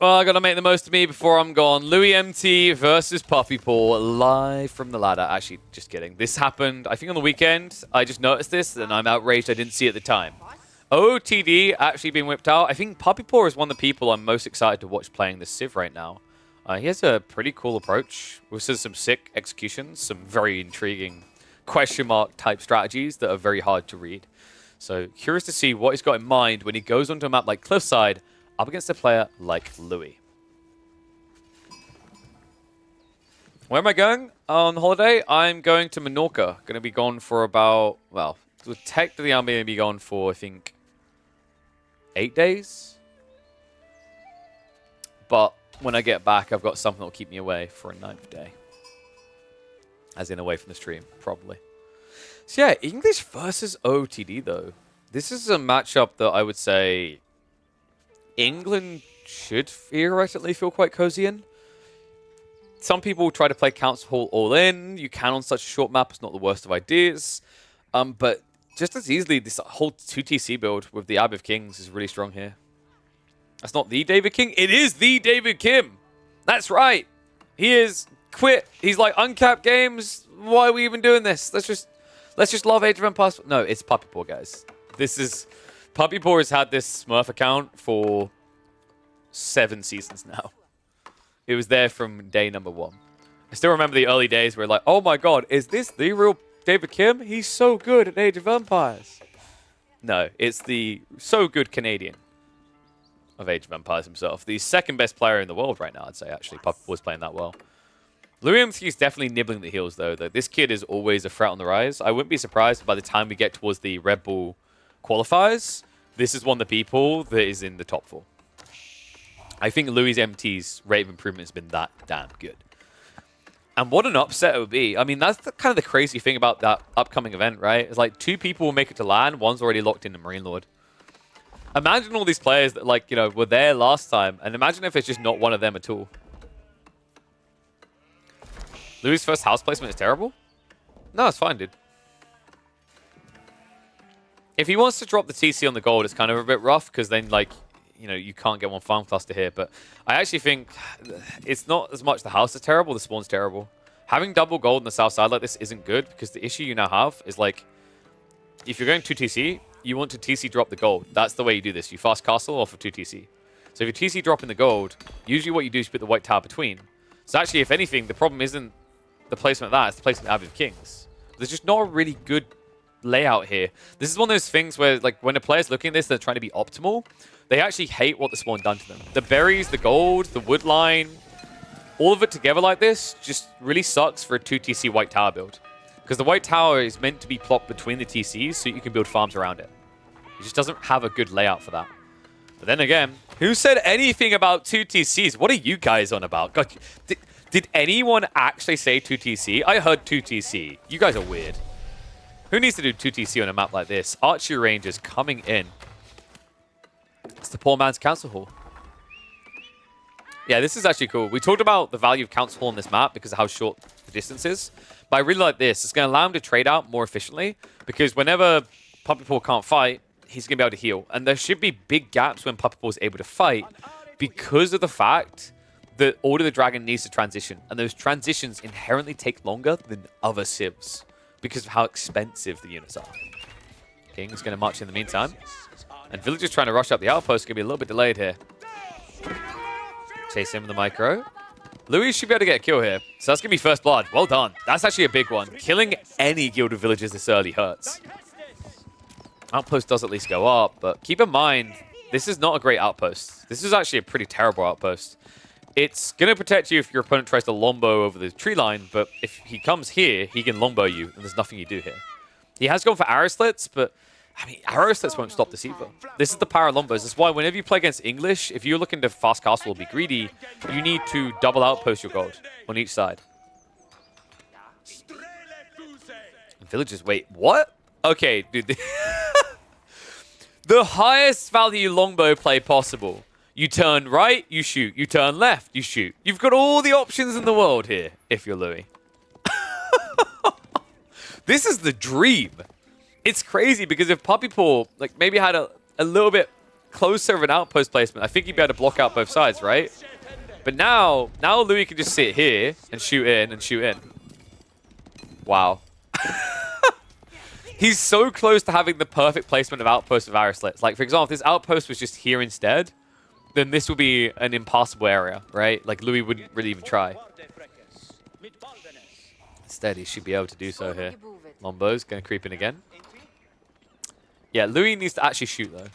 Well, I gotta make the most of me before I'm gone. Louis MT versus Puppy Paw, live from the ladder. Actually, just kidding. This happened, I think, on the weekend. I just noticed this, and I'm outraged I didn't see it at the time. OTD actually being whipped out. I think Puppy Paw is one of the people I'm most excited to watch playing this Civ right now. He has a pretty cool approach with some sick executions, some very intriguing question mark type strategies that are very hard to read. So curious to see what he's got in mind when he goes onto a map like Cliffside up against a player like Louis. Where am I going on holiday? I'm going to Menorca. Going to be gone for about, well, technically I'm going to be gone for, I think, 8 days. But when I get back, I've got something that will keep me away for a 9th day. As in away from the stream, probably. So yeah, English versus OTD, though. This is a matchup that I would say England should theoretically feel quite cozy in. Some people try to play Council Hall all in. You can on such a short map. It's not the worst of ideas. But just as easily, this whole 2TC build with the Abbey of Kings is really strong here. That's not the David King. It is the David Kim. That's right. He is quit. He's like, uncapped games. Why are we even doing this? Let's just love Age of Empires. No, it's Puppy Paw, guys. This is... Puppy Paw has had this Smurf account for 7 seasons now. It was there from day number 1. I still remember the early days where like, oh my god, is this the real David Kim? He's so good at Age of Empires. No, it's the so good Canadian of Age of Empires himself. The second best player in the world right now, I'd say, actually. Puppy Paw is playing that well. Louis MC is definitely nibbling the heels, though. This kid is always a threat on the rise. I wouldn't be surprised by the time we get towards the Red Bull qualifiers, this is one of the people that is in the top 4. I think Louis MT's rate of improvement has been that damn good. And what an upset it would be. I mean, that's kind of the crazy thing about that upcoming event, right? It's like 2 people will make it to LAN, one's already locked into Marine Lord. Imagine all these players that, like, you know, were there last time, and imagine if it's just not one of them at all. Louis' first house placement is terrible? No, it's fine, dude. If he wants to drop the TC on the gold, it's kind of a bit rough, because then, like, you know, you can't get one farm cluster here. But I actually think it's not as much the house is terrible, the spawn's terrible. Having double gold on the south side like this isn't good, because the issue you now have is, like, if you're going 2TC, you want to TC drop the gold. That's the way you do this. You fast castle off of 2TC. So if you TC drop in the gold, usually what you do is put the white tower between. So actually, if anything, the problem isn't the placement of that, it's the placement of Abbey of Kings. There's just not a really good layout here. This is one of those things where, like, when a player's looking at this, they're trying to be optimal. They actually hate what the spawn done to them. The berries, the gold, the wood line, all of it together like this just really sucks for a 2TC white tower build. Because the white tower is meant to be plopped between the TCs so you can build farms around it. It just doesn't have a good layout for that. But then again, who said anything about 2TCs? What are you guys on about? God, did anyone actually say 2TC? I heard 2TC. You guys are weird. Who needs to do 2TC on a map like this? Archery range is coming in. It's the poor man's Council Hall. Yeah, this is actually cool. We talked about the value of Council Hall on this map because of how short the distance is. But I really like this. It's going to allow him to trade out more efficiently because whenever Puppy Paw can't fight, he's going to be able to heal. And there should be big gaps when Puppy Paw is able to fight because of the fact that Order of the Dragon needs to transition. And those transitions inherently take longer than other civs because of how expensive the units are. King's going to march in the meantime. And Villagers trying to rush up the outpost is going to be a little bit delayed here. Chase him with the micro. Louis should be able to get a kill here. So that's going to be first blood. Well done. That's actually a big one. Killing any guild of villagers this early hurts. Outpost does at least go up, but keep in mind, this is not a great outpost. This is actually a pretty terrible outpost. It's going to protect you if your opponent tries to longbow over the tree line, but if he comes here, he can longbow you, and there's nothing you do here. He has gone for arrow slits, but I mean, arrow slits won't stop this either. This is the power of longbows. That's why whenever you play against English, if you're looking to fast castle or be greedy, you need to double outpost your gold on each side. And villagers, wait, what? Okay, dude. The highest value longbow play possible. You turn right, you shoot. You turn left, you shoot. You've got all the options in the world here, if you're Louis. This is the dream. It's crazy because if Puppy Paw, like, maybe had a little bit closer of an outpost placement, I think you'd be able to block out both sides, right? But now Louis can just sit here and shoot in and shoot in. Wow. He's so close to having the perfect placement of outposts with arrow slits. Like, for example, if this outpost was just here instead, then this would be an impassable area, right? Like, Louis wouldn't really even try. Instead, he should be able to do so here. Lombo's going to creep in again. Yeah, Louis needs to actually shoot, though.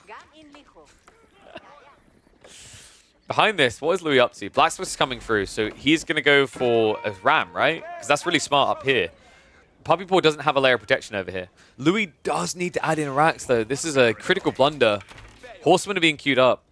Behind this, what is Louis up to? Blacksmith's coming through, so he's going to go for a ram, right? Because that's really smart up here. Puppypaw doesn't have a layer of protection over here. Louis does need to add in racks, though. This is a critical blunder. Horsemen are being queued up.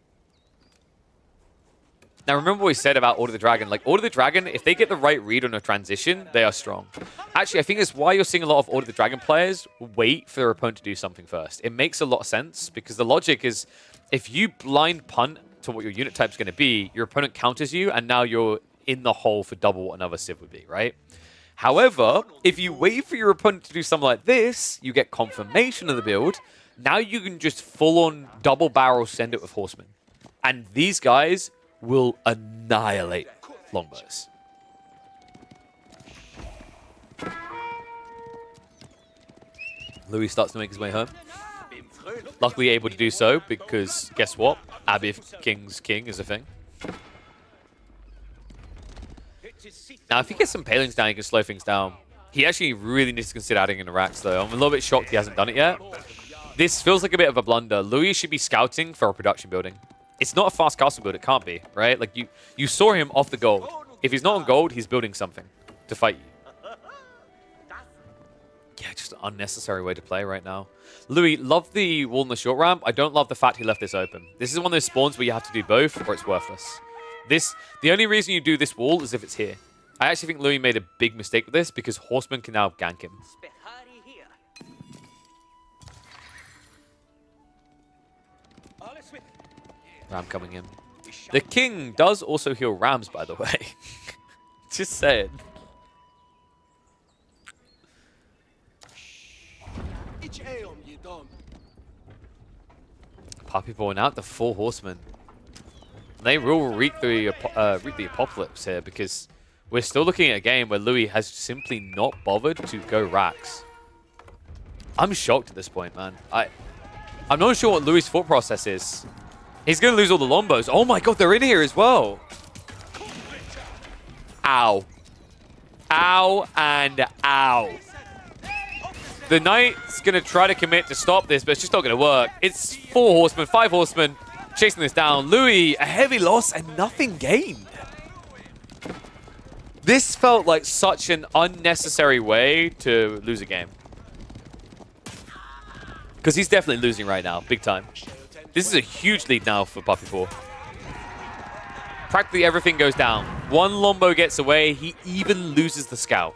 Now, remember what we said about Order the Dragon. Like, Order the Dragon, if they get the right read on a transition, they are strong. Actually, I think it's why you're seeing a lot of Order the Dragon players wait for their opponent to do something first. It makes a lot of sense, because the logic is, if you blind punt to what your unit type is going to be, your opponent counters you, and now you're in the hole for double what another Civ would be, right? However, if you wait for your opponent to do something like this, you get confirmation of the build. Now you can just full-on double barrel send it with Horsemen. And these guys will annihilate longbows. Louis starts to make his way home. Luckily able to do so because, guess what? Abbasid King's King is a thing. Now, if he gets some palings down, he can slow things down. He actually really needs to consider adding in the racks, though. I'm a little bit shocked he hasn't done it yet. This feels like a bit of a blunder. Louis should be scouting for a production building. It's not a fast castle build. It can't be, right? Like, you saw him off the gold. If he's not on gold, he's building something to fight you. Yeah, just an unnecessary way to play right now. Louis, love the wall in the short ramp. I don't love the fact he left this open. This is one of those spawns where you have to do both or it's worthless. The only reason you do this wall is if it's here. I actually think Louis made a big mistake with this because Horseman can now gank him. Ram coming in. The king does also heal rams, by the way. Just saying. Puppy pulling out the 4 horsemen. They will wreak the apocalypse here because we're still looking at a game where Louis has simply not bothered to go racks. I'm shocked at this point, man. I'm not sure what Louis' thought process is. He's going to lose all the lombos. Oh my god, they're in here as well. Ow. Ow and ow. The knight's going to try to commit to stop this, but it's just not going to work. It's 4 horsemen, 5 horsemen chasing this down. Louis, a heavy loss and nothing gained. This felt like such an unnecessary way to lose a game. Because he's definitely losing right now, big time. This is a huge lead now for Puppypaw. Practically everything goes down. One Lombo gets away, he even loses the scout.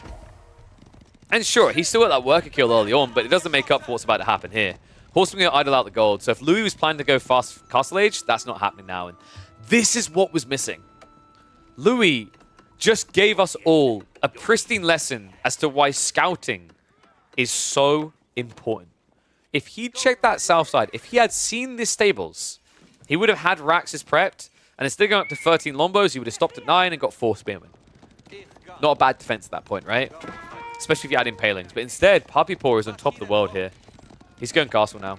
And sure, he still got that worker kill early on, but it doesn't make up for what's about to happen here. Horseman going to idle out the gold. So if Louis was planning to go fast Castle Age, that's not happening now. And this is what was missing. Louis just gave us all a pristine lesson as to why scouting is so important. If he checked that south side, if he had seen the stables, he would have had Raxus prepped, and instead of going up to 13 Lombos, he would have stopped at 9 and got 4 Spearmen. Not a bad defense at that point, right? Especially if you add in Palings. But instead, Puppypaw is on top of the world here. He's going castle now.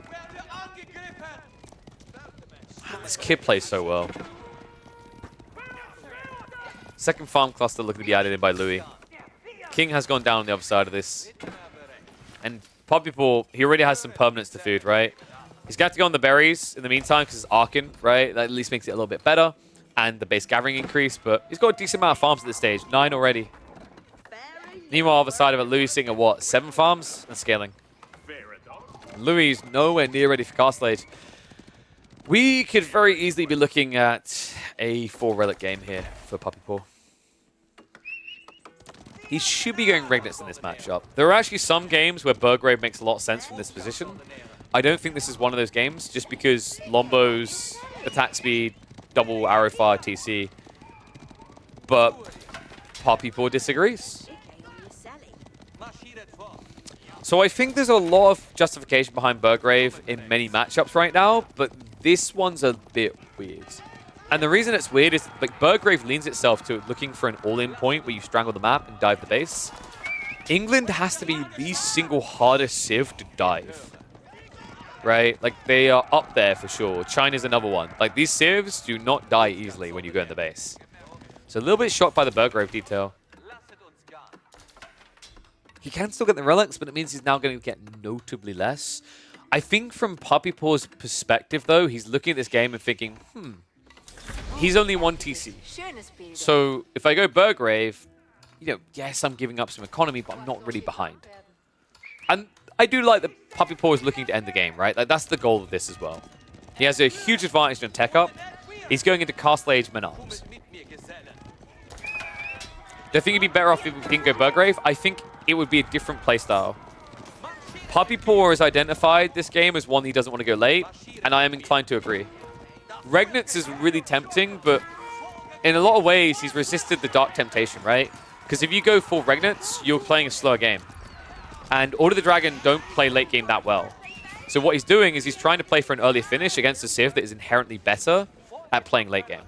This kid plays so well. Second farm cluster looking to be added in by Louis. King has gone down on the other side of this. And Puppypaw, he already has some permanence to food, right? He's got to go on the berries in the meantime because it's Arkin, right? That at least makes it a little bit better. And the base gathering increase, but he's got a decent amount of farms at this stage. 9 already. Meanwhile, other side of it, Louis sitting at what? 7 farms and scaling. Louis is nowhere near ready for Castle Age. We could very easily be looking at a 4 relic game here for Puppypaw. He should be going Regnants in this matchup. There are actually some games where Burgrave makes a lot of sense from this position. I don't think this is one of those games, just because Lombo's attack speed, double arrow fire TC. But Puppypaw disagrees. So I think there's a lot of justification behind Burgrave in many matchups right now, but this one's a bit weird. And the reason it's weird is like Burgrave leans itself to looking for an all-in point where you strangle the map and dive the base. England has to be the single hardest civ to dive. Right? Like, they are up there for sure. China's another one. Like, these civs do not die easily when you go in the base. So a little bit shocked by the Burgrave detail. He can still get the relics, but it means he's now going to get notably less. I think from Puppy Paw's perspective, though, he's looking at this game and thinking, he's only 1 TC. So if I go Burgrave, you know, yes, I'm giving up some economy, but I'm not really behind. And I do like that Puppy Paw is looking to end the game, right? Like, that's the goal of this as well. He has a huge advantage in tech up. He's going into Castle Age Men-Arms. Do I think he'd be better off if we didn't go Burgrave? I think it would be a different playstyle. Puppy Paw has identified this game as one he doesn't want to go late, and I am inclined to agree. Regnitz is really tempting, but in a lot of ways, he's resisted the Dark Temptation, right? Because if you go full Regnitz, you're playing a slower game. And Order the Dragon don't play late game that well. So what he's doing is he's trying to play for an earlier finish against a civ that is inherently better at playing late game.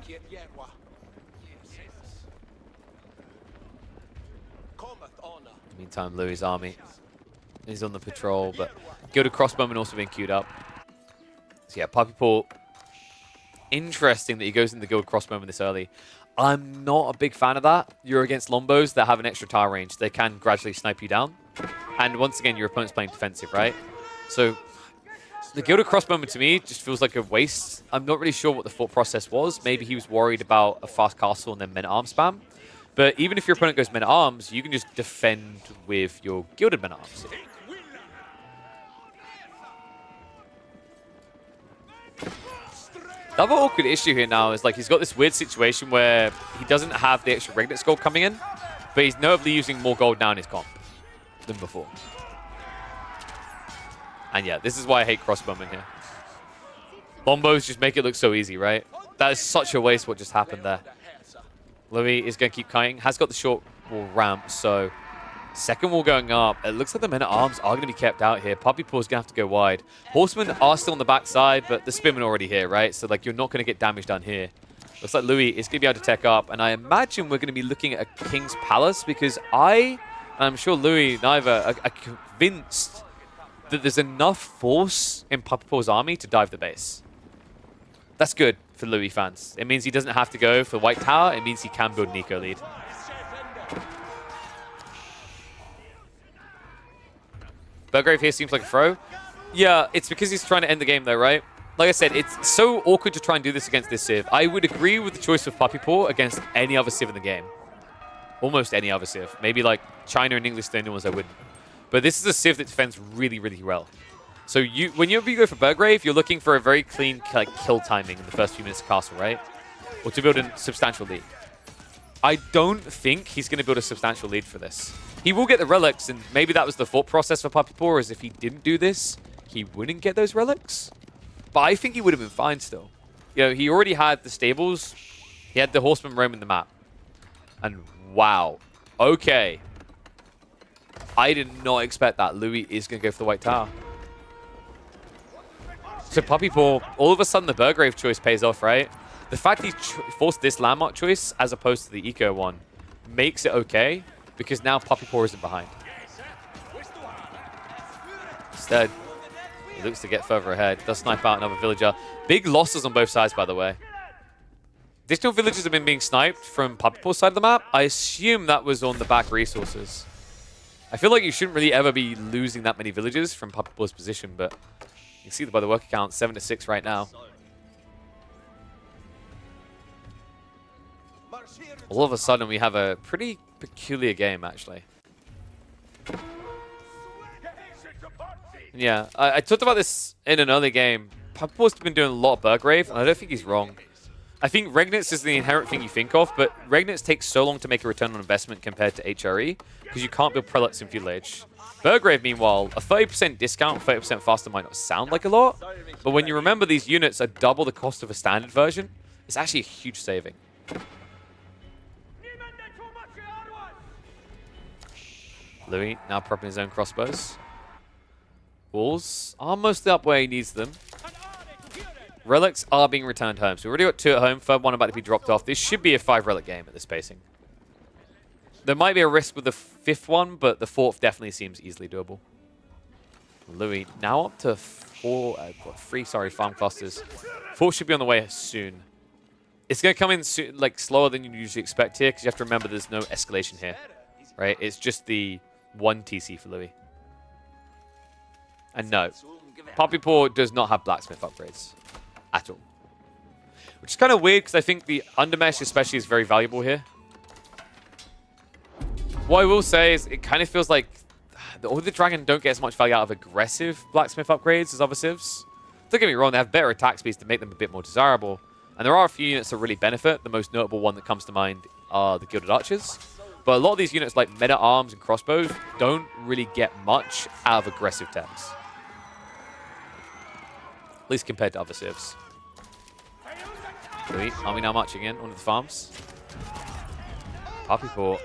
Meantime, Louis' army is on the patrol, but Gilded Crossbowman also being queued up. So yeah, Puppy Paw, interesting that he goes in the Gilded Crossbowman this early. I'm not a big fan of that. You're against Lombos that have an extra tower range. They can gradually snipe you down. And once again, your opponent's playing defensive, right? So the Gilded Crossbowman to me just feels like a waste. I'm not really sure what the thought process was. Maybe he was worried about a fast castle and then men-at-arms spam. But even if your opponent goes men-at-arms, you can just defend with your Gilded men-at-arms. The other awkward issue here now is like he's got this weird situation where he doesn't have the extra Regnitz gold coming in, but he's notably using more gold now in his comp than before. And yeah, this is why I hate Crossbowman here. Lombos just make it look so easy, right? That is such a waste what just happened there. Louis is going to keep kiting. Has got the short wall ramp, so second wall going up. It looks like the men-at-arms are going to be kept out here. Puppy Paw's going to have to go wide. Horsemen are still on the backside, but the Spearmen already here, right? So like you're not going to get damage done here. Looks like Louis is going to be able to tech up, and I imagine we're going to be looking at a King's Palace because I'm sure Louis neither are convinced that there's enough force in Puppy Paw's army to dive the base. That's good for Louis fans. It means he doesn't have to go for White Tower. It means he can build an eco lead. Burgrave here seems like a throw. Yeah, it's because he's trying to end the game though, right? Like I said, it's so awkward to try and do this against this civ. I would agree with the choice of Puppy Paw against any other civ in the game. Almost any other civ. Maybe like China and English, the only ones I wouldn't. But this is a civ that defends really, really well. So whenever you go for Burgrave, you're looking for a very clean kill timing in the first few minutes of castle, right? Or to build a substantial lead. I don't think he's going to build a substantial lead for this. He will get the relics, and maybe that was the thought process for Puppy Paw, is if he didn't do this, he wouldn't get those relics. But I think he would have been fine still. You know, he already had the stables. He had the Horseman roaming the map. And wow. Okay. I did not expect that. Louis is going to go for the White Tower. So Puppy Paw, all of a sudden the Burgrave choice pays off, right? The fact he forced this landmark choice as opposed to the eco one makes it okay because now Puppy Paw isn't behind. Instead, he looks to get further ahead. Does snipe out another villager. Big losses on both sides, by the way. Additional villagers have been being sniped from Puppy Paw's side of the map. I assume that was on the back resources. I feel like you shouldn't really ever be losing that many villagers from Puppy Paw's position, but you can see that by the worker count, 7-6 right now. All of a sudden, we have a pretty peculiar game, actually. Yeah, I talked about this in an early game. Puppy Paw's been doing a lot of Burgrave, and I don't think he's wrong. I think Regnitz is the inherent thing you think of, but Regnitz takes so long to make a return on investment compared to HRE, because you can't build prelates in feudal age. Burgrave, meanwhile, a 30% discount, 30% faster might not sound like a lot, but when you remember these units are double the cost of a standard version, it's actually a huge saving. Louis now prepping his own crossbows. Walls are mostly up where he needs them. Relics are being returned home. So we've already got 2 at home. Third one about to be dropped off. This should be a 5 relic game at this spacing. There might be a risk with the 5th one, but the 4th definitely seems easily doable. Louis now up to 3 farm clusters. 4 should be on the way soon. It's going to come in soon, like slower than you usually expect here, because you have to remember there's no escalation here, right? It's just the 1 TC for Louis. And no, Poppypaw does not have blacksmith upgrades at all. Which is kind of weird, because I think the undermesh especially is very valuable here. What I will say is it kind of feels like the Order of the Dragon don't get as much value out of aggressive blacksmith upgrades as other civs. Don't get me wrong, they have better attack speeds to make them a bit more desirable. And there are a few units that really benefit. The most notable one that comes to mind are the Gilded Archers. But a lot of these units like meta arms and crossbows don't really get much out of aggressive techs. At least compared to other civs. Sweet. Army now marching in onto the farms. Poppypaw.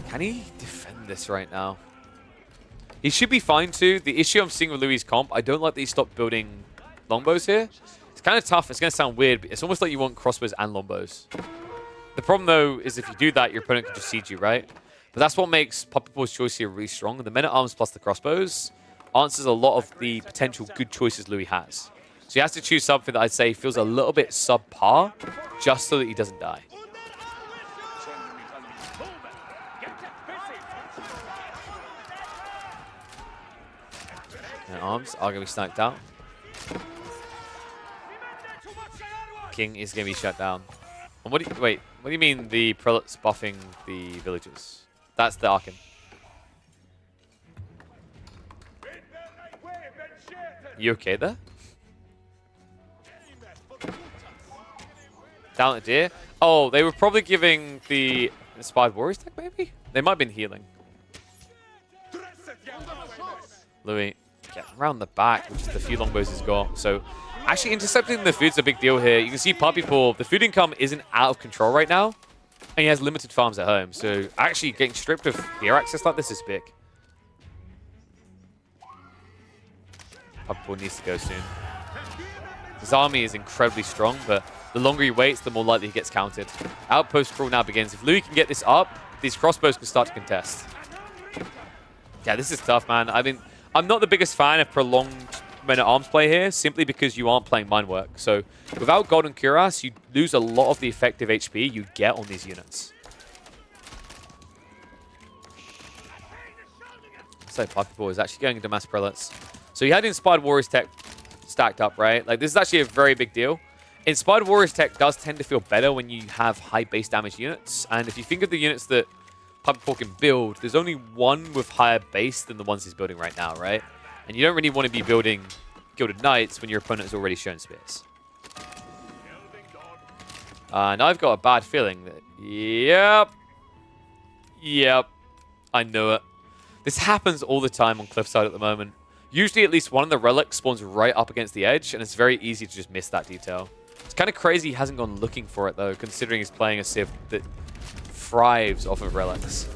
Can he defend this right now? He should be fine too. The issue I'm seeing with Louis' comp, I don't like that he stopped building longbows here. It's kind of tough. It's going to sound weird, but it's almost like you want crossbows and longbows. The problem though is if you do that, your opponent can just siege you, right? But that's what makes Poppypaw's choice here really strong. The men-at-arms plus the crossbows answers a lot of the potential good choices Louis has. So he has to choose something that I'd say feels a little bit subpar, just so that he doesn't die. Arms are going to be sniped out. King is going to be shut down. And what do you mean the prelates buffing the villagers? That's the Archon. You okay there? Down at deer? Oh, they were probably giving the Inspired Warriors deck, maybe? They might have been healing. Louis. Get around the back, which is the few longbows he's got. So actually intercepting the food's a big deal here. You can see Poppypaw, the food income isn't out of control right now. And he has limited farms at home. So actually getting stripped of gear access like this is big. Poppypaw needs to go soon. His army is incredibly strong, but the longer he waits, the more likely he gets countered. Outpost crawl now begins. If Louis can get this up, these crossbows can start to contest. Yeah, this is tough, man. I mean, I'm not the biggest fan of prolonged men-at-arms play here, simply because you aren't playing Minework. So without Golden Cuirass, you lose a lot of the effective HP you get on these units. So Poppypaw is actually going into Mass Prelates. So you had Inspired Warriors tech stacked up, right? Like, this is actually a very big deal. Inspired Warriors tech does tend to feel better when you have high base damage units. And if you think of the units that Poppypaw can build, there's only one with higher base than the ones he's building right now, right? And you don't really want to be building Gilded Knights when your opponent has already shown spears. And I've got a bad feeling that... Yep. I know it. This happens all the time on Cliffside at the moment. Usually at least one of the relics spawns right up against the edge, and it's very easy to just miss that detail. It's kind of crazy he hasn't gone looking for it, though, considering he's playing a civ that thrives off of relics.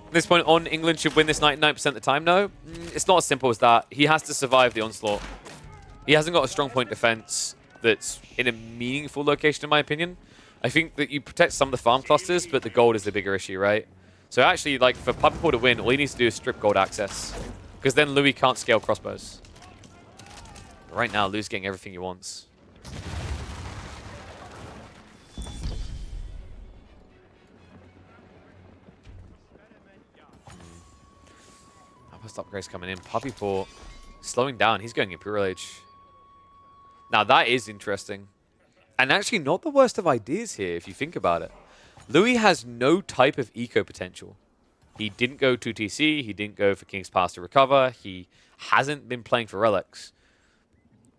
At this point on, England should win this 99% of the time. No, it's not as simple as that. He has to survive the onslaught. He hasn't got a strong point defense that's in a meaningful location, in my opinion. I think that you protect some of the farm clusters, but the gold is the bigger issue, right? So actually, like, for Poppypaw to win, all he needs to do is strip gold access. Because then Louis can't scale crossbows. But right now, Louis getting everything he wants. Outpost upgrades coming in. Poppypaw slowing down. He's going Imperial Age. Now, that is interesting. And actually not the worst of ideas here, if you think about it. Louis has no type of eco potential. He didn't go 2TC. He didn't go for King's Pass to recover. He hasn't been playing for relics.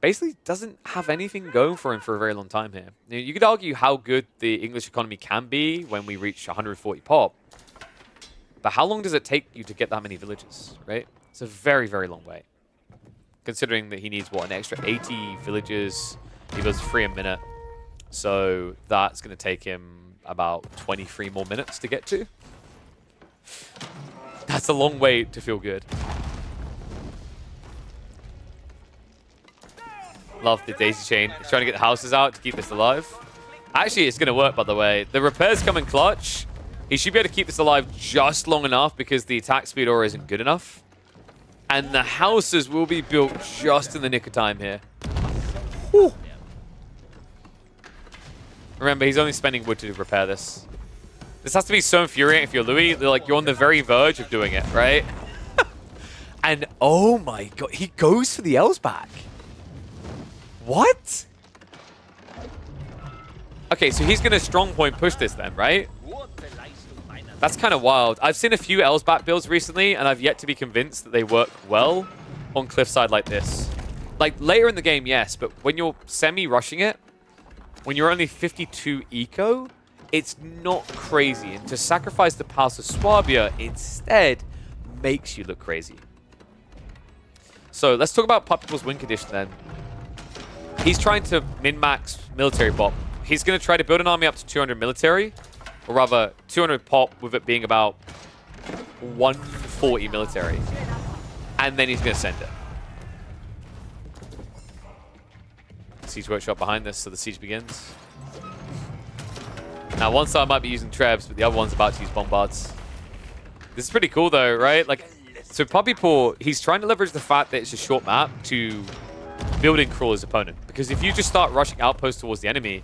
Basically doesn't have anything going for him for a very long time here. Now, you could argue how good the English economy can be when we reach 140 pop. But how long does it take you to get that many villages, right? It's a very, very long wait. Considering that he needs, what, an extra 80 villages. He does 3 a minute. So that's going to take him about 23 more minutes to get to. That's a long wait to feel good. Love the daisy chain. He's trying to get the houses out to keep this alive. Actually, it's going to work, by the way. The repairs come in clutch. He should be able to keep this alive just long enough because the attack speed aura isn't good enough. And the houses will be built just in the nick of time here. Whew. Remember, he's only spending wood to repair this. This has to be so infuriating if you're Louis. Like, you're on the very verge of doing it, right? And, oh my god, he goes for the L's back. What? Okay, so he's going to strong point push this then, right? That's kind of wild. I've seen a few L's back builds recently, and I've yet to be convinced that they work well on cliffside like this. Like, later in the game, yes, but when you're semi-rushing it, when you're only 52 eco, it's not crazy. And to sacrifice the Palace of Swabia instead makes you look crazy. So let's talk about Puppypool's win condition then. He's trying to min-max military pop. He's going to try to build an army up to 200 military, or rather 200 pop with it being about 140 military. And then he's going to send it. Siege workshop behind this, so the siege begins. Now, one side might be using trebs, but the other one's about to use bombards. This is pretty cool, though, right? Like, so Puppypool, he's trying to leverage the fact that it's a short map to building crawl his opponent. Because if you just start rushing outposts towards the enemy,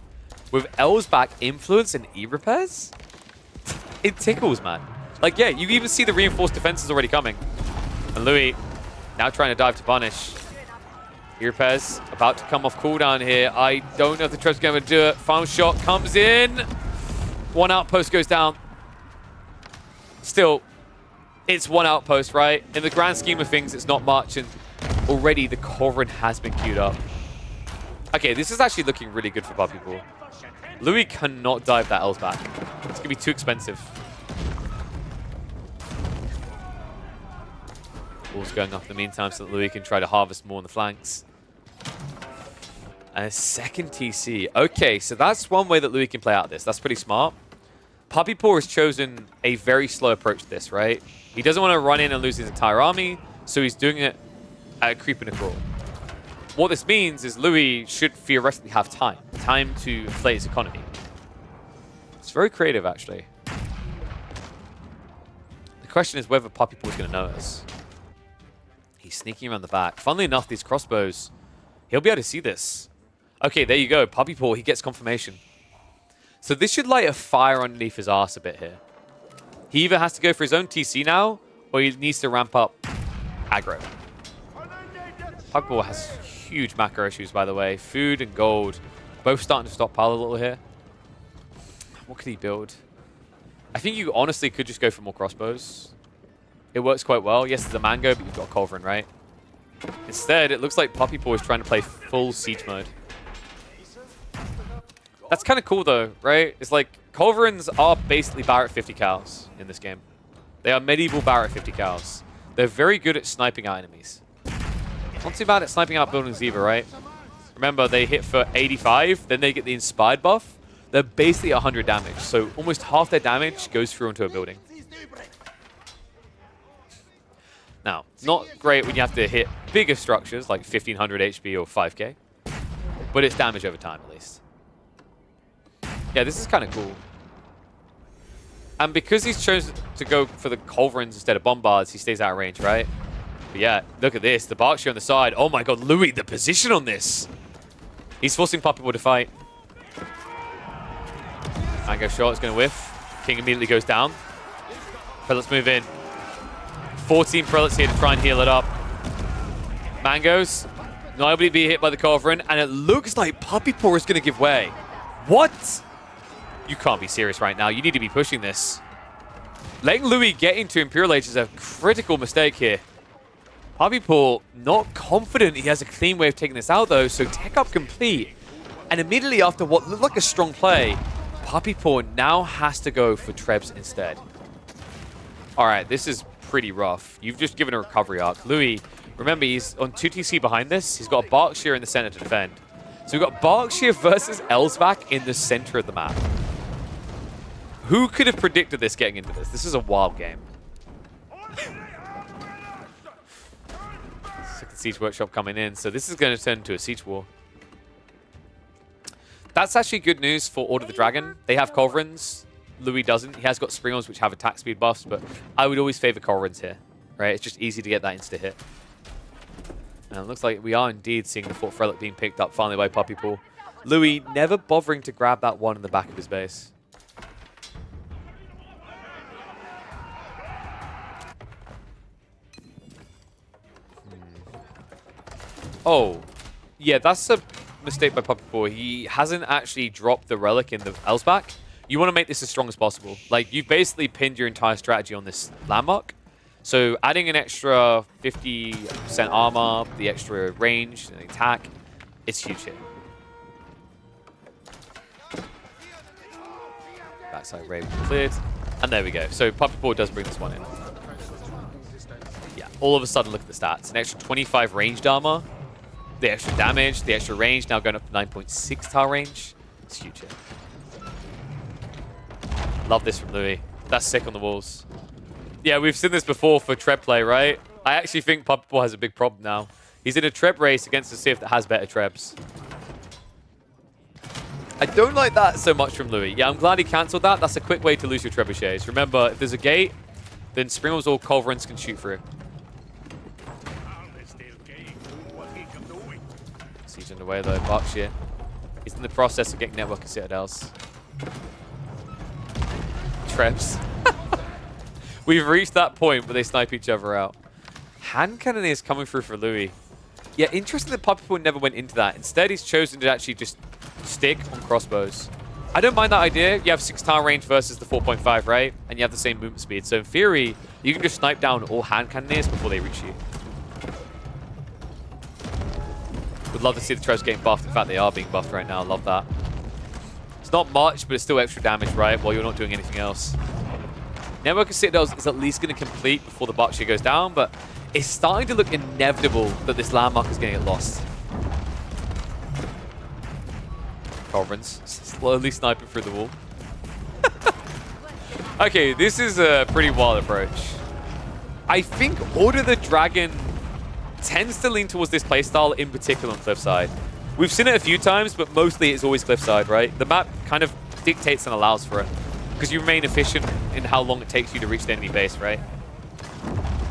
with L's back influence and E-repairs, it tickles, man. Like, yeah, you even see the reinforced defenses already coming. And Louis now trying to dive to punish. E-repairs about to come off cooldown here. I don't know if the treb's going to do it. Final shot comes in. One outpost goes down. Still, it's one outpost, right? In the grand scheme of things, it's not much. And already the Corrin has been queued up. Okay, this is actually looking really good for Puppypool. Louis cannot dive that L's back. It's going to be too expensive. Ball's going up in the meantime so that Louis can try to harvest more on the flanks. And a second TC. Okay, so that's one way that Louis can play out this. That's pretty smart. Puppypool has chosen a very slow approach to this, right? He doesn't want to run in and lose his entire army, so he's doing it at a creep and a crawl. What this means is Louis should theoretically have time. Time to inflate his economy. It's very creative, actually. The question is whether Puppypool is going to notice. He's sneaking around the back. Funnily enough, these crossbows, he'll be able to see this. Okay, there you go. Puppypool, he gets confirmation. So this should light a fire underneath his arse a bit here. He either has to go for his own TC now, or he needs to ramp up aggro. Puppypool has huge macro issues, by the way. Food and gold, both starting to stockpile a little here. What could he build? I think you honestly could just go for more crossbows. It works quite well. Yes, there's a mango, but you've got a culverin, right? Instead, it looks like Puppypool is trying to play full siege mode. That's kind of cool, though, right? It's like, culverins are basically Barrett 50 cows in this game. They are medieval Barrett 50 cows. They're very good at sniping out enemies. Not too bad at sniping out buildings either, right? Remember, they hit for 85, then they get the inspired buff. They're basically 100 damage, so almost half their damage goes through into a building. Now, not great when you have to hit bigger structures like 1500 HP or 5k, but it's damage over time at least. Yeah, this is kind of cool. And because he's chosen to go for the culverins instead of bombards, he stays out of range, right? But yeah, look at this. The Berkshire on the side. Oh my god, Louis, the position on this. He's forcing Puppypool to fight. Mango shot is going to whiff. King immediately goes down. Prelates move in. 14 prelates here to try and heal it up. Mangoes not able to be hit by the culverin, and it looks like Puppypool is going to give way. What? You can't be serious right now. You need to be pushing this. Letting Louis get into Imperial Age is a critical mistake here. Puppypool not confident he has a clean way of taking this out, though, so tech up complete. And immediately after what looked like a strong play, Puppypool now has to go for trebs instead. All right, this is pretty rough. You've just given a recovery arc. Louis, remember, he's on 2 TC behind this. He's got a Berkshire in the center to defend. So we've got Berkshire versus Elsbach in the center of the map. Who could have predicted this getting into this? This is a wild game. Second siege workshop coming in. So this is going to turn into a siege war. That's actually good news for Order of the Dragon. They have Culverins. Louis doesn't. He has got Springles, which have attack speed buffs, but I would always favor Culverins here, right? It's just easy to get that insta-hit. And it looks like we are indeed seeing the Fourth Relic being picked up finally by Puppy Paw. Louis never bothering to grab that one in the back of his base. Oh, yeah, that's a mistake by Puppy Paw. He hasn't actually dropped the relic in the Elsbach. You want to make this as strong as possible. Like, you've basically pinned your entire strategy on this landmark. So adding an extra 50% armor, the extra range and attack, it's huge here. Backside raid cleared. And there we go. So Puppy Paw does bring this one in. Yeah, all of a sudden, look at the stats. An extra 25 ranged armor. The extra damage, the extra range, now going up to 9.6 tile range. It's huge here. Love this from Louis. That's sick on the walls. Yeah, we've seen this before for Treb play, right? I actually think Puppy Paw has a big problem now. He's in a Treb race against a Civ that has better Trebs. I don't like that so much from Louis. Yeah, I'm glad he cancelled that. That's a quick way to lose your trebuchets. Remember, if there's a gate, then Springles or Culverins can shoot through. Siege underway though, Berkshire. He's in the process of getting network and citadels. Trebs. We've reached that point where they snipe each other out. Hand Cannoneers coming through for Louis. Yeah, interesting that Puppy Paw never went into that. Instead, he's chosen to actually just stick on crossbows. I don't mind that idea. You have 6 tile range versus the 4.5, right? And you have the same movement speed. So in theory, you can just snipe down all Hand Cannoneers before they reach you. Would love to see the Trebs getting buffed. In fact, they are being buffed right now. Love that. It's not much, but it's still extra damage, right? While you're not doing anything else. Network of Citadels is at least going to complete before the Berkshire goes down, but it's starting to look inevitable that this landmark is going to get lost. Culverins slowly sniping through the wall. Okay, this is a pretty wild approach. I think Order the Dragon tends to lean towards this playstyle, in particular on Cliffside. We've seen it a few times, but mostly it's always Cliffside, right? The map kind of dictates and allows for it, because you remain efficient in how long it takes you to reach the enemy base, right?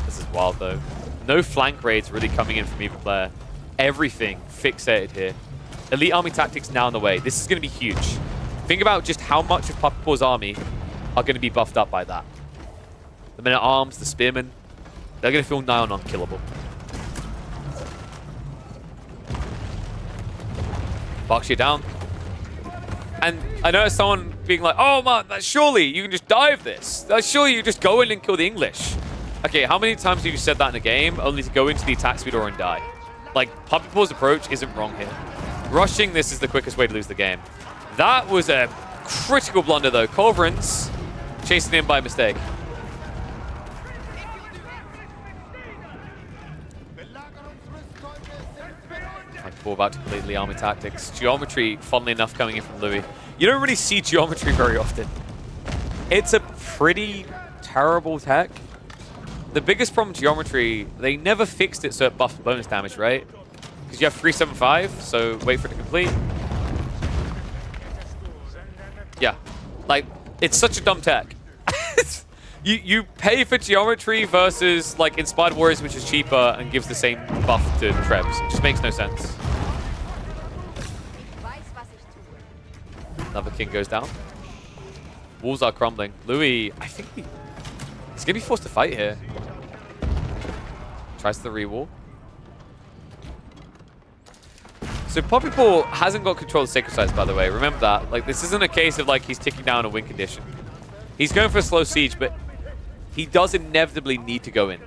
This is wild, though. No flank raids really coming in from either player. Everything fixated here. Elite army tactics now in the way. This is going to be huge. Think about just how much of Puppy Paw's army are going to be buffed up by that. The men-at-arms, the spearmen, they're going to feel nigh on unkillable. Berkshire down. And I know someone being like, oh man, surely you can just dive this. Surely you just go in and kill the English. Okay, how many times have you said that in a game only to go into the attack speed or and die? Like, Puppy Paw's approach isn't wrong here. Rushing this is the quickest way to lose the game. That was a critical blunder though. Culverins chasing him by mistake. We're about to complete the army tactics. Geometry, funnily enough, coming in from Louis. You don't really see geometry very often. It's a pretty terrible tech. The biggest problem with geometry, they never fixed it so it buffed bonus damage, right? Because you have 375, so wait for it to complete. Yeah, like, it's such a dumb tech. You pay for geometry versus, like, Inspired Warriors, which is cheaper and gives the same buff to Trebs. It just makes no sense. Another king goes down. Walls are crumbling. Louis, I think he's going to be forced to fight here. Tries the re-wall. So Puppy Paw hasn't got control of Sacred Sites, by the way. Remember that. Like, this isn't a case of, like, he's ticking down a win condition. He's going for a slow siege, but he does inevitably need to go in.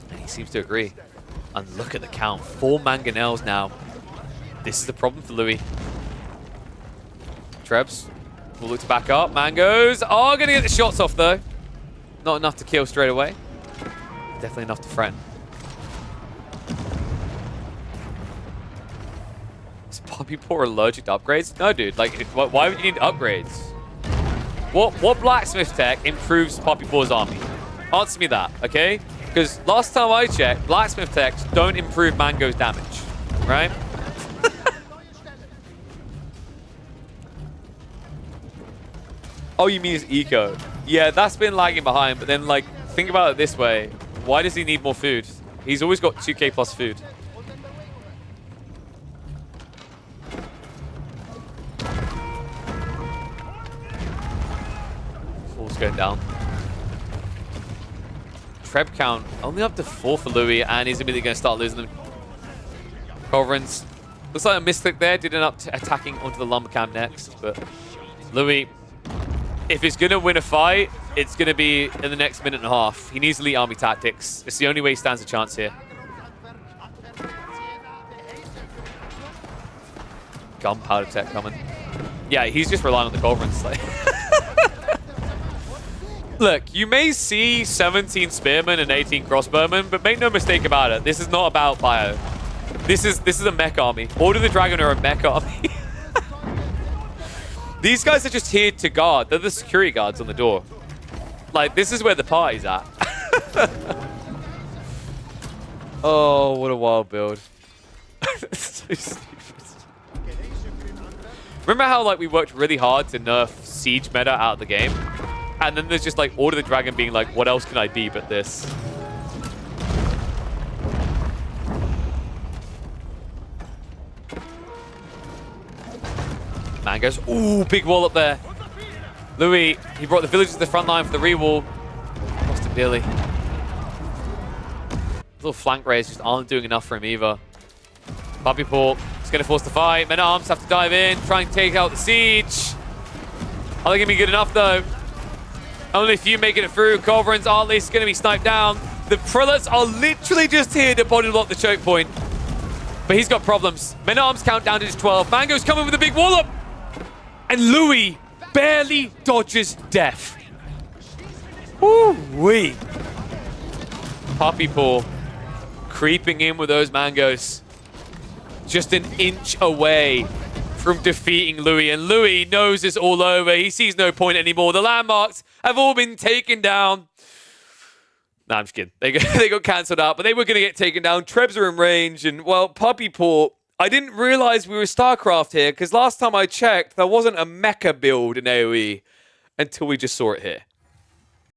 And he seems to agree. And look at the count. 4 mangonels now. This is the problem for Louis. Trebs will look to back up. Mangoes are going to get the shots off, though. Not enough to kill straight away. Definitely enough to threaten. Is Puppy Paw allergic to upgrades? No, dude. Like, why would you need upgrades? What blacksmith tech improves Puppy Paw's army? Answer me that, okay? Because last time I checked, blacksmith techs don't improve Mango's damage, right? Oh, you mean his eco? Yeah, that's been lagging behind. But then, like, think about it this way. Why does he need more food? He's always got 2k plus food. All's going down. Treb count only up to 4 for Louis, and he's immediately going to start losing them. Culverins. Looks like a misclick there. Did end up attacking onto the lumber camp next, but Louis, if he's going to win a fight, it's going to be in the next minute and a half. He needs elite army tactics. It's the only way he stands a chance here. Gunpowder tech coming. Yeah, he's just relying on the Culverins. Like. Look, you may see 17 spearmen and 18 crossbowmen, but make no mistake about it. This is not about bio. This is a mech army. Order the Dragon are a mech army. These guys are just here to guard. They're the security guards on the door. Like, this is where the party's at. Oh, what a wild build. So stupid. Remember how, like, we worked really hard to nerf siege meta out of the game? And then there's just, like, Order the Dragon being like, what else can I be but this? Man goes, ooh, big wall up there. Louis, he brought the villagers to the front line for the re-wall. Lost him dearly. Little flank raids just aren't doing enough for him either. Puppy Paw is going to force the fight. Men-at-Arms have to dive in, try and take out the siege. Are they going to be good enough, though? Only a few making it through. Culverins are at least going to be sniped down. The prelates are literally just here to body block the choke point. But he's got problems. Men-at-Arms count down to just 12. Mango's coming with a big wallop. And Louis barely dodges death. Woo-wee. Puppy Paw creeping in with those mangoes. Just an inch away from defeating Louis. And Louis knows it's all over. He sees no point anymore. The landmarks have all been taken down. Nah, I'm just kidding. They got cancelled out, but they were going to get taken down. Trebs are in range. And, well, Puppy Paw, I didn't realize we were StarCraft here, because last time I checked, there wasn't a mecha build in AoE until we just saw it here.